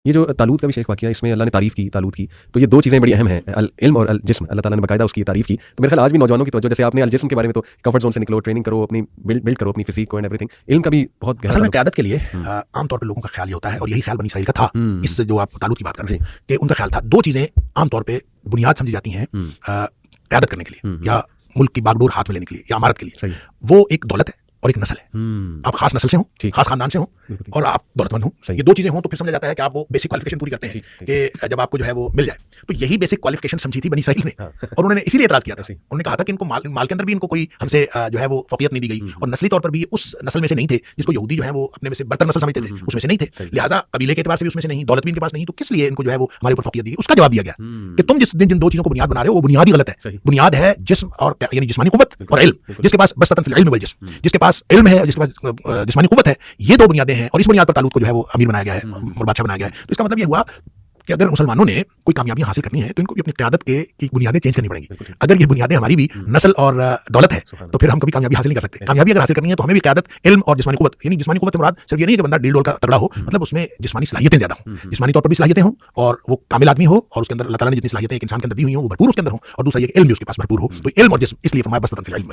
یہ جو طالوت کا بھی شیخ واقعہ، اس میں اللہ نے تعریف کی طالوت کی، تو یہ دو چیزیں بڑی اہم ہیں، العلم اور الجسم. اللہ تعالیٰ نے باقاعدہ اس کی تعریف کی. تو میرے خیال آج بھی نوجوانوں کی توجہ، جیسے آپ نے الجسم کے بارے میں تو کمفرٹ زون سے نکلو، ٹریننگ کرو، اپنی بلڈ کرو اپنی فزیک کو اینڈ ایوری تھنگ. علم کا بھی بہت گہرا. اصل میں قیادت کے لیے عام طور پہ لوگوں کا خیال یہ ہوتا ہے، اور یہی خیال بنی اسرائیل کا تھا، اس سے جو آپ طالوت کی بات کر رہے ہیں کہ ان کا خیال تھا دو چیزیں عام طور پہ بنیاد سمجھی جاتی ہیں قیادت کرنے کے لیے یا ملک کی باغڈور ہاتھ میں لینے کے لیے یا عمارت کے لیے. وہ ایک دولت ہے اور ایک نسل ہے. آپ خاص نسل سے ہوں، خاص خاندان سے ہوں اور آپ دولت مند ہوں. یہ دو چیزیں ہوں تو پھر سمجھا جاتا ہے کہ آپ وہ بیسک کوالیفیکیشن پوری کرتے ہیں کہ جب آپ کو جو ہے وہ مل جائے. تو یہی بیسک کوالیفیکیشن سمجھی تھی بنی اسرائیل نے، اور انہوں نے اسی لیے اعتراض کیا تھا. انہوں نے کہا تھا کہ ان کو مال کے اندر بھی ان کو کوئی ہم سے جو ہے وہ فوقیت نہیں دی گئی، اور نسلی طور پر بھی اس نسل میں سے نہیں تھے جس کو یہودی جو ہے وہ اپنے میں سے برتر نسل سمجھتے تھے، اس میں سے نہیں تھے. لہٰذا قبیلے کے اعتبار سے بھی اس میں سے نہیں، دولت بھی ان کے پاس نہیں، تو کس لیے ان کو جو ہے وہ ہمارے اوپر فوقیت دی. اس کا جواب دیا گیا کہ تم جن دو چیزوں کو بنیاد بنا رہے ہو وہ بنیاد ہی غلط ہے. بنیاد ہے جسم اور یعنی جسمانی قوت اور علم. جس کے پاس بسطۃ فی العلم والجسم، جس کے پاس علم ہے، جس کے پاس جسمانی قوت ہے، یہ دو بنیادیں ہیں، اور اس بنیاد پر طالوت کو جو ہے وہ امیر بنایا گیا ہے اور بادشاہ بنایا گیا ہے. تو اس کا مطلب یہ ہوا کہ اگر مسلمانوں نے کوئی کامیابی حاصل کرنی ہے تو ان کو بھی اپنی قیادت کی بنیادیں چینج کرنی پڑیں گی. اگر یہ بنیادیں ہماری بھی نسل اور دولت ہے تو پھر ہم کبھی کامیابی حاصل نہیں کر سکتے. کامیابی اگر حاصل کرنی ہے تو ہمیں بھی قیادت، علم اور جسمانی قوت، یعنی جسمانی قوت سے مراد صرف یہ نہیں کہ بندہ ڈیل ڈول کا تگڑا ہو، مطلب اس میں جسمانی صلاحیتیں زیادہ ہوں، جسمانی طور پر بھی صلاحیتیں ہوں، اور وہ کامل آدمی ہو، اور اس کے اندر اللہ تعالیٰ نے جتنی صلاحیتیں ایک انسان کے اندر دی ہوئی ہوں وہ بھرپور اس کے اندر ہوں، اور دوسرا یہ کہ علم بھی اس کے پاس بھرپور ہو. تو علم اور جسم، اس لیے فرمایا بسطۃ فی العلم.